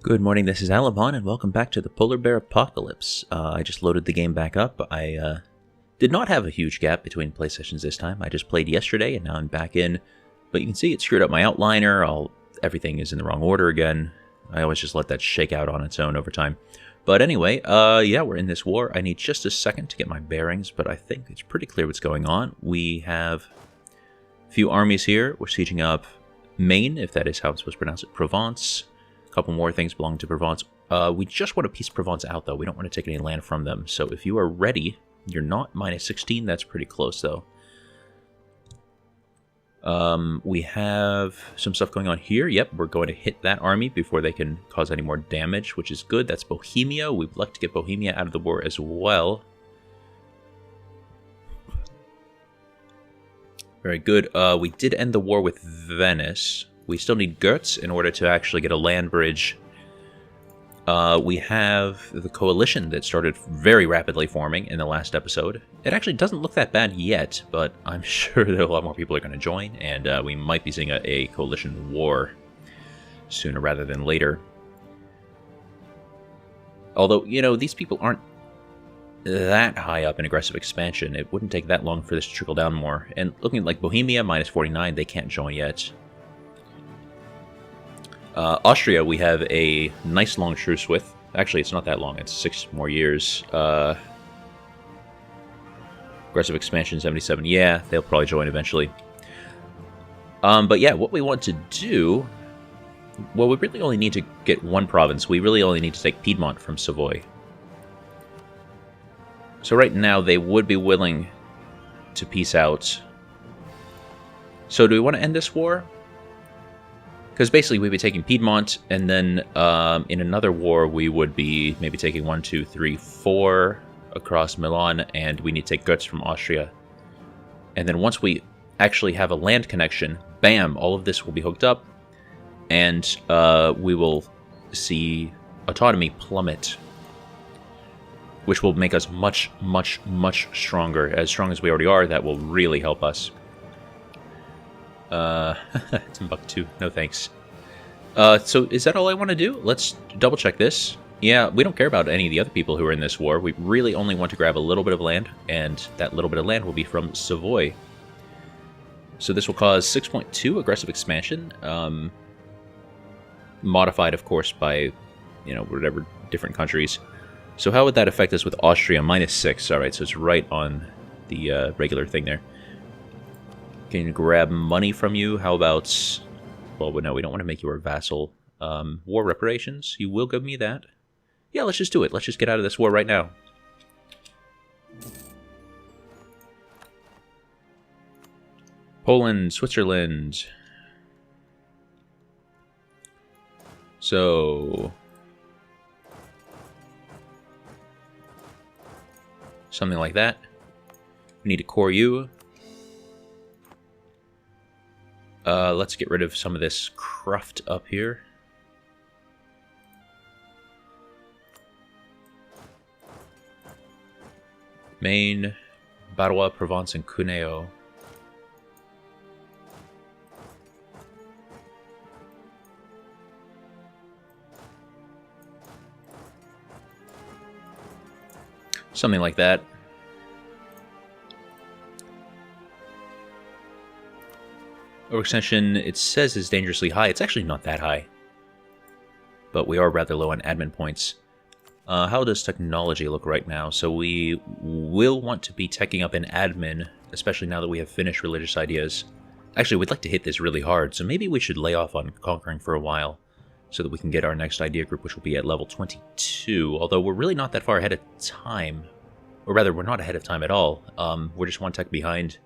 Good morning, this is Alabon, and welcome back to the Polar Bear Apocalypse. I just loaded the game back up. I did not have a huge gap between play sessions this time. I just played yesterday, and now I'm back in. But you can see it screwed up my outliner. Everything is in the wrong order again. I always just let that shake out on its own over time. But anyway, yeah, we're in this war. I need just a second to get my bearings, but I think it's pretty clear what's going on. We have a few armies here. We're sieging up Maine, if that is how I'm supposed to pronounce it, Provence. A couple more things belong to Provence. We just want to piece Provence out, though. We don't want to take any land from them. So if you are ready, you're not minus 16. That's pretty close, though. We have some stuff going on here. Yep, we're going to hit that army before they can cause any more damage, which is good. That's Bohemia. We'd like to get Bohemia out of the war as well. Very good. We did end the war with Venice. We still need Goetz in order to actually get a land bridge. We have the coalition that started very rapidly forming in the last episode. It actually doesn't look that bad yet, but I'm sure that a lot more people are going to join, and we might be seeing a coalition war sooner rather than later. Although, you know, these people aren't that high up in aggressive expansion. It wouldn't take that long for this to trickle down more. And looking like Bohemia, minus 49, they can't join yet. Austria, we have a nice long truce with. Actually, it's not that long. It's 6 more years. Aggressive expansion, 77. Yeah, they'll probably join eventually. But yeah, what we want to do... Well, we really only need to get one province. We really only need to take Piedmont from Savoy. So right now, they would be willing to peace out. So do we want to end this war? Because basically we'd be taking Piedmont, and then in another war we would be maybe taking 1, 2, 3, 4 across Milan, and we need to take Goetz from Austria. And then once we actually have a land connection, bam, all of this will be hooked up, and we will see autonomy plummet, which will make us much, much, much stronger. As strong as we already are, that will really help us. Timbuktu, no thanks. So is that all I want to do? Let's double check this. Yeah, we don't care about any of the other people who are in this war. We really only want to grab a little bit of land, and that little bit of land will be from Savoy. So this will cause 6.2 aggressive expansion, modified, of course, by, you know, whatever different countries. So how would that affect us with Austria? Minus 6. All right, so it's right on the regular thing there. Can you grab money from you? How about... Well, no, we don't want to make you our vassal. War reparations? You will give me that? Yeah, let's just do it. Let's just get out of this war right now. Poland, Switzerland. So... something like that. We need to core you. Let's get rid of some of this cruft up here. Maine, Barrois, Provence, and Cuneo. Something like that. Overextension, it says, is dangerously high. It's actually not that high. But we are rather low on admin points. How does technology look right now? So we will want to be teching up in admin, especially now that we have finished religious ideas. Actually, we'd like to hit this really hard, so maybe we should lay off on conquering for a while, so that we can get our next idea group, which will be at level 22. Although we're really not that far ahead of time. Or rather, we're not ahead of time at all. We're just one tech behind.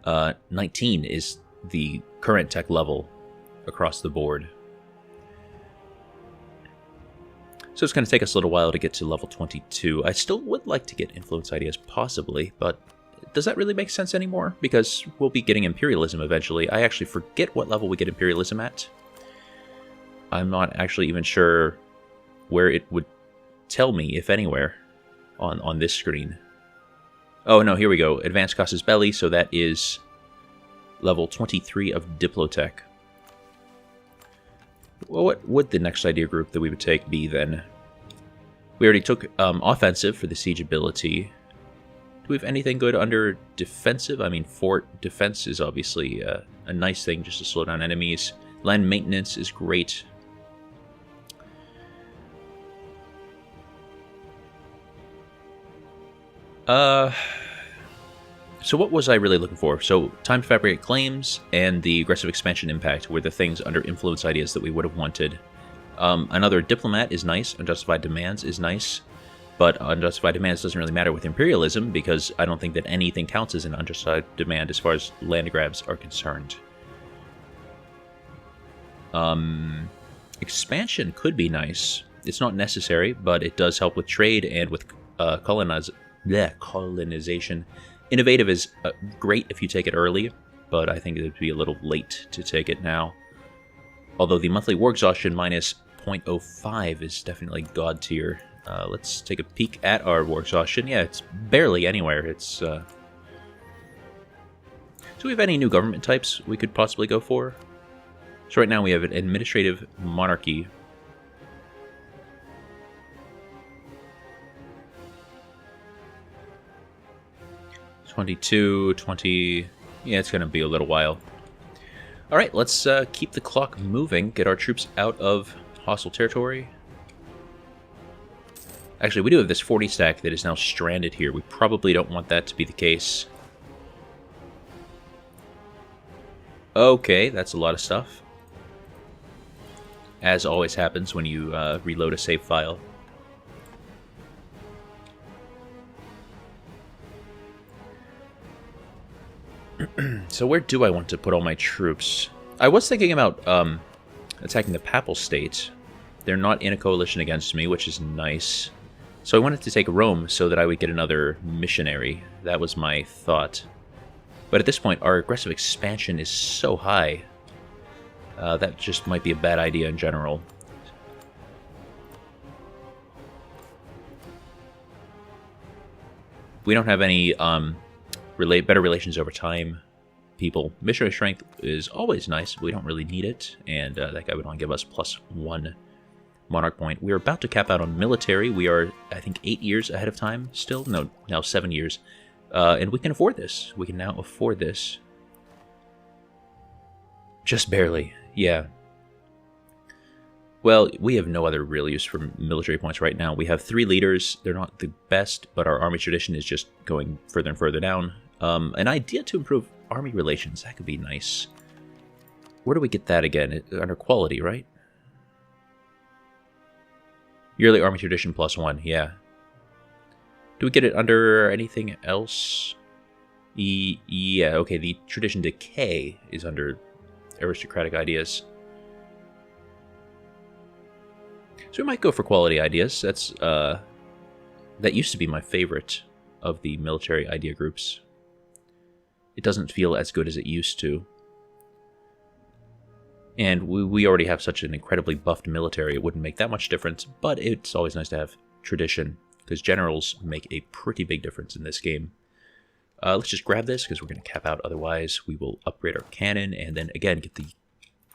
19 is the current tech level across the board. So it's going to take us a little while to get to level 22. I still would like to get influence ideas, possibly, but does that really make sense anymore? Because we'll be getting imperialism eventually. I actually forget what level we get imperialism at. I'm not actually even sure where it would tell me, if anywhere, on this screen. Oh no, here we go. Advanced Casus Belli, so that is level 23 of Diplotech. Well, what would the next idea group that we would take be then? We already took offensive for the siege ability. Do we have anything good under defensive? I mean, fort defense is obviously a nice thing just to slow down enemies. Land maintenance is great. So what was I really looking for? So time to fabricate claims and the aggressive expansion impact were the things under influence ideas that we would have wanted. Another diplomat is nice. Unjustified demands is nice. But unjustified demands doesn't really matter with imperialism because I don't think that anything counts as an unjustified demand as far as land grabs are concerned. Expansion could be nice. It's not necessary, but it does help with trade and with colonization. Innovative is great if you take it early, but I think it would be a little late to take it now. Although the monthly war exhaustion minus 0.05 is definitely god tier. Let's take a peek at our war exhaustion. Yeah, it's barely anywhere. It's Do we have any new government types we could possibly go for? So right now we have an administrative monarchy. $22, $20... Yeah, it's going to be a little while. Alright, let's keep the clock moving, get our troops out of hostile territory. Actually, we do have this 40 stack that is now stranded here. We probably don't want that to be the case. Okay, that's a lot of stuff. As always happens when you reload a save file. So where do I want to put all my troops? I was thinking about attacking the Papal State. They're not in a coalition against me, which is nice. So I wanted to take Rome so that I would get another missionary. That was my thought. But at this point, our aggressive expansion is so high. That just might be a bad idea in general. We don't have any better relations over time. People. Missionary strength is always nice. We don't really need it. And that guy would only give us +1 monarch point. We're about to cap out on military. We are, I think, 8 years ahead of time still. No, now 7 years. And we can afford this. We can now afford this. Just barely. Yeah. Well, we have no other real use for military points right now. We have 3 leaders. They're not the best, but our army tradition is just going further and further down. An idea to improve army relations. That could be nice. Where do we get that again? Under quality, right? Yearly army tradition +1. Yeah. Do we get it under anything else? Yeah, okay. The tradition decay is under aristocratic ideas. So we might go for quality ideas. That's that used to be my favorite of the military idea groups. It doesn't feel as good as it used to. And we already have such an incredibly buffed military, it wouldn't make that much difference, but it's always nice to have tradition, because generals make a pretty big difference in this game. Let's just grab this, because we're going to cap out, otherwise we will upgrade our cannon, and then again get the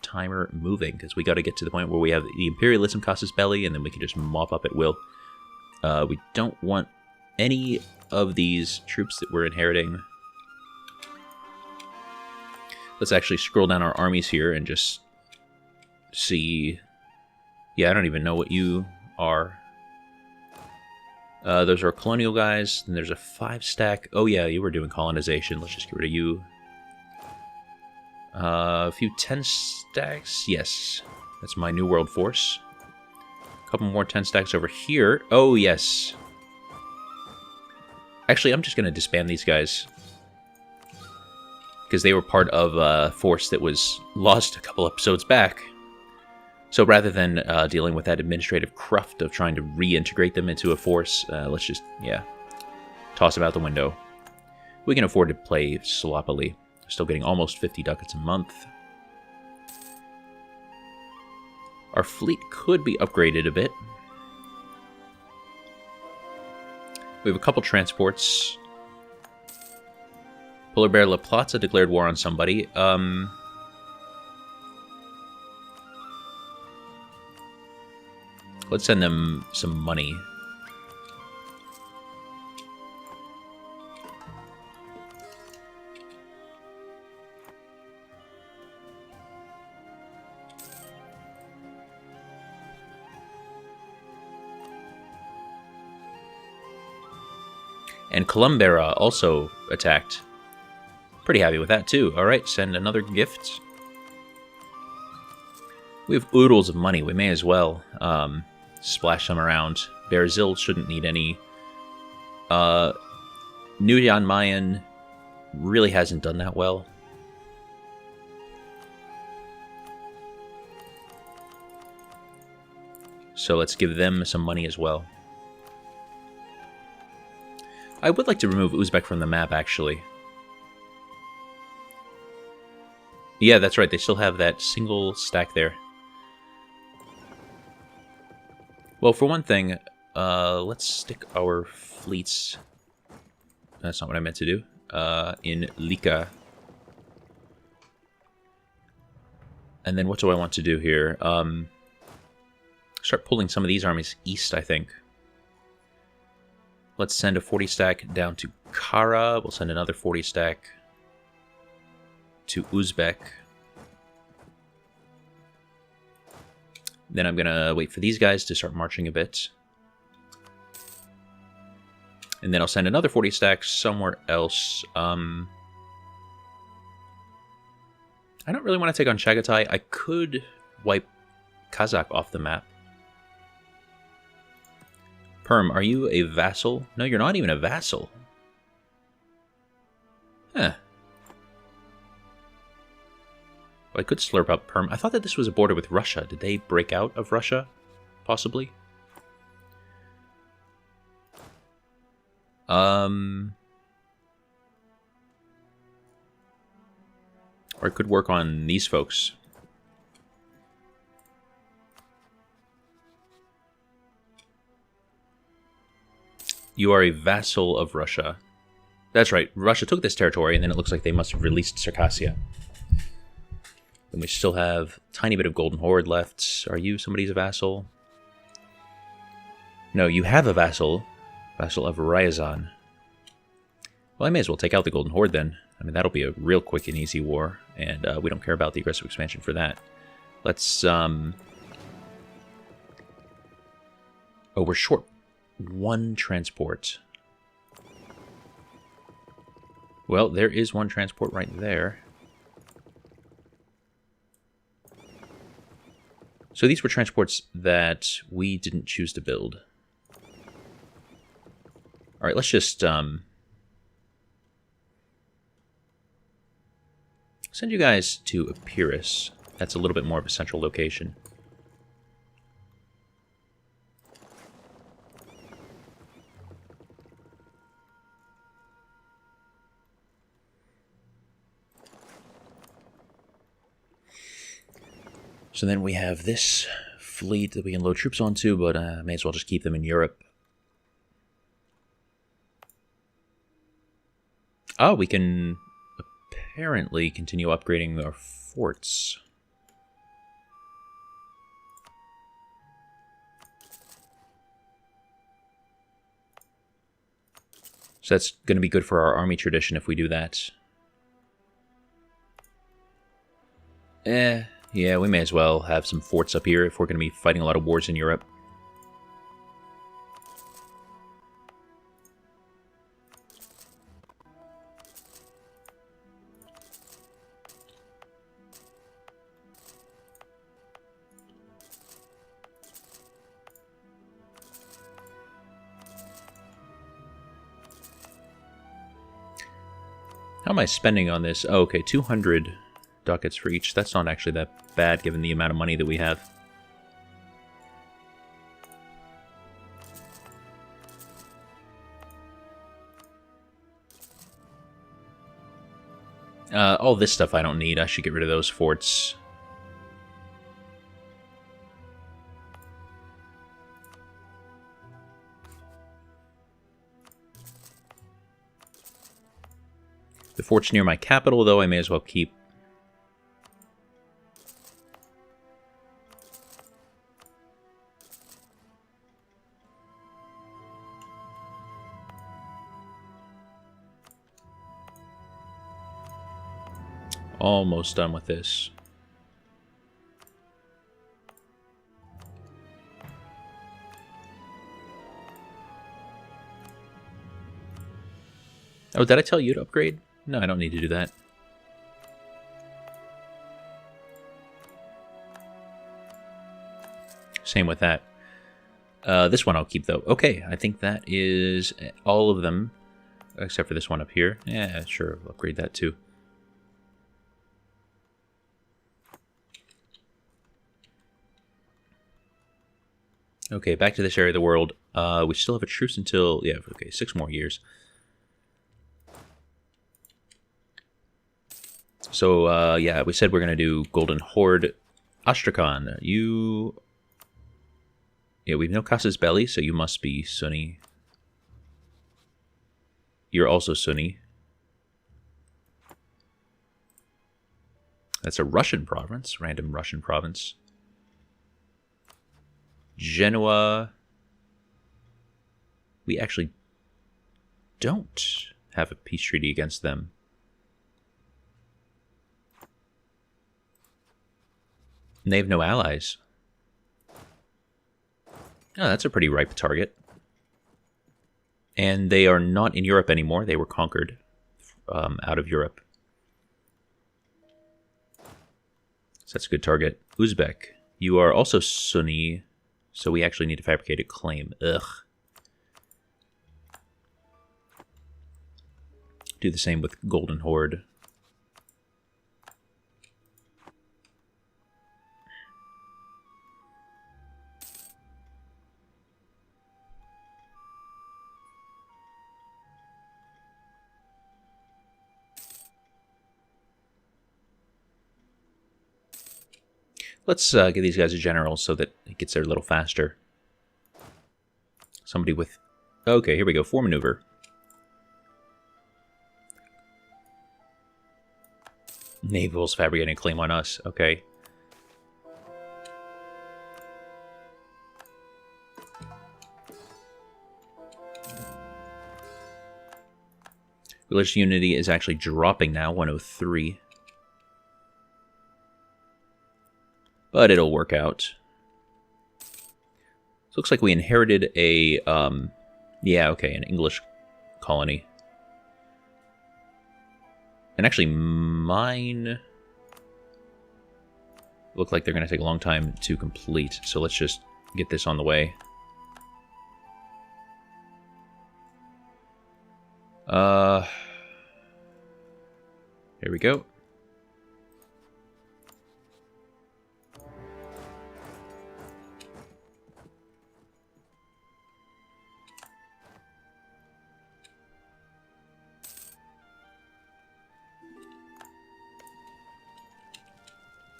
timer moving, because we got to get to the point where we have the imperialism casus belli, and then we can just mop up at will. We don't want any of these troops that we're inheriting. Let's actually scroll down our armies here and just see. Yeah, I don't even know what you are. Those are colonial guys. Then there's a 5 stack. Oh yeah, you were doing colonization. Let's just get rid of you. A few 10 stacks. Yes, that's my New World force. A couple more 10 stacks over here. Oh yes. Actually, I'm just going to disband these guys, because they were part of a force that was lost a couple episodes back. So rather than dealing with that administrative cruft of trying to reintegrate them into a force, let's just, yeah, toss them out the window. We can afford to play sloppily. Still getting almost 50 ducats a month. Our fleet could be upgraded a bit. We have a couple transports. Polar Bear La Plata declared war on somebody. Let's send them some money. And Columbera also attacked. Pretty happy with that, too. Alright, send another gift. We have oodles of money. We may as well splash them around. Berzil shouldn't need any. New Jan Mayen really hasn't done that well. So let's give them some money as well. I would like to remove Uzbek from the map, actually. Yeah, that's right. They still have that single stack there. Well, for one thing, let's stick our fleets... That's not what I meant to do. In Lika. And then what do I want to do here? Start pulling some of these armies east, I think. Let's send a 40 stack down to Kara. We'll send another 40 stack to Uzbek. Then I'm going to wait for these guys to start marching a bit. And then I'll send another 40 stack somewhere else. I don't really want to take on Chagatai. I could wipe Kazakh off the map. Perm, are you a vassal? No, you're not even a vassal. Huh. Well, I could slurp up Perm. I thought that this was a border with Russia. Did they break out of Russia? Possibly? Or I could work on these folks. You are a vassal of Russia. That's right. Russia took this territory, and then it looks like they must have released Circassia. And we still have a tiny bit of Golden Horde left. Are you somebody's vassal? No, you have a vassal. Vassal of Ryazan. Well, I may as well take out the Golden Horde then. I mean, that'll be a real quick and easy war, and we don't care about the aggressive expansion for that. Let's, Oh, we're short one transport. Well, there is one transport right there. So these were transports that we didn't choose to build. Alright, let's just send you guys to Epirus. That's a little bit more of a central location. So then we have this fleet that we can load troops onto, but may as well just keep them in Europe. Oh, we can apparently continue upgrading our forts. So that's going to be good for our army tradition if we do that. Yeah, we may as well have some forts up here if we're going to be fighting a lot of wars in Europe. How am I spending on this? Oh, okay, 200 ducats for each. That's not actually that bad given the amount of money that we have. All this stuff I don't need. I should get rid of those forts. The forts near my capital, though, I may as well keep. Almost done with this. Oh, did I tell you to upgrade? No, I don't need to do that. Same with that. This one I'll keep, though. Okay, I think that is all of them, except for this one up here. Yeah, sure, I'll upgrade that too. Okay, back to this area of the world. We still have a truce until, yeah, okay, 6 more years. So, yeah, we said we're going to do Golden Horde. Astrakhan, you... Yeah, we have no Casus Belli, so you must be Sunni. You're also Sunni. That's a Russian province, random Russian province. Genoa. We actually don't have a peace treaty against them. And they have no allies. Oh, that's a pretty ripe target. And they are not in Europe anymore. They were conquered out of Europe. So that's a good target. Uzbek, you are also Sunni, so we actually need to fabricate a claim. Ugh. Do the same with Golden Horde. Let's give these guys a general so that it gets there a little faster. Somebody with... Okay, here we go. 4 maneuver. Naval's fabricating a claim on us. Okay. Religious unity is actually dropping now, 103. But it'll work out. So looks like we inherited a, yeah, okay, an English colony. And actually, mine look like they're going to take a long time to complete. So let's just get this on the way. Here we go.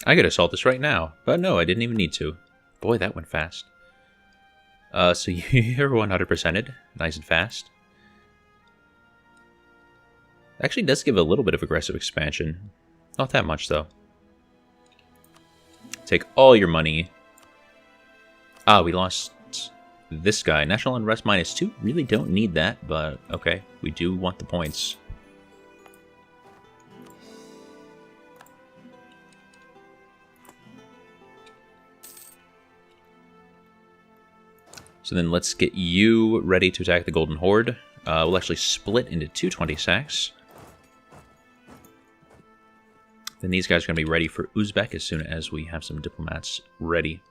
I could assault this right now, but no, I didn't even need to. Boy, that went fast. So you're 100%ed, nice and fast. Actually does give a little bit of aggressive expansion. Not that much, though. Take all your money. Ah, we lost this guy. National Unrest -2. Really don't need that, but okay. We do want the points. So then let's get you ready to attack the Golden Horde. We'll actually split into 220 sacks. Then these guys are going to be ready for Uzbek as soon as we have some diplomats ready.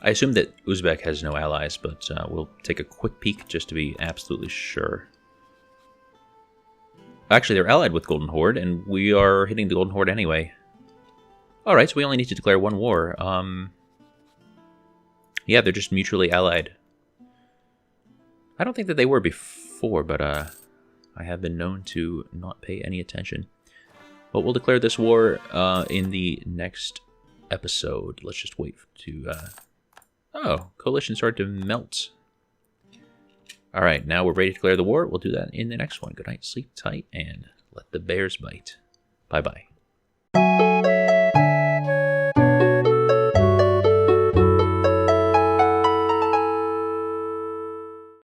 I assume that Uzbek has no allies, but we'll take a quick peek just to be absolutely sure. Actually, they're allied with Golden Horde, and we are hitting the Golden Horde anyway. Alright, so we only need to declare 1 war. Yeah, they're just mutually allied. I don't think that they were before, but I have been known to not pay any attention. But we'll declare this war in the next episode. Let's just wait to... Oh, coalition started to melt. Alright, now we're ready to declare the war. We'll do that in the next one. Good night, sleep tight, and let the bears bite. Bye-bye.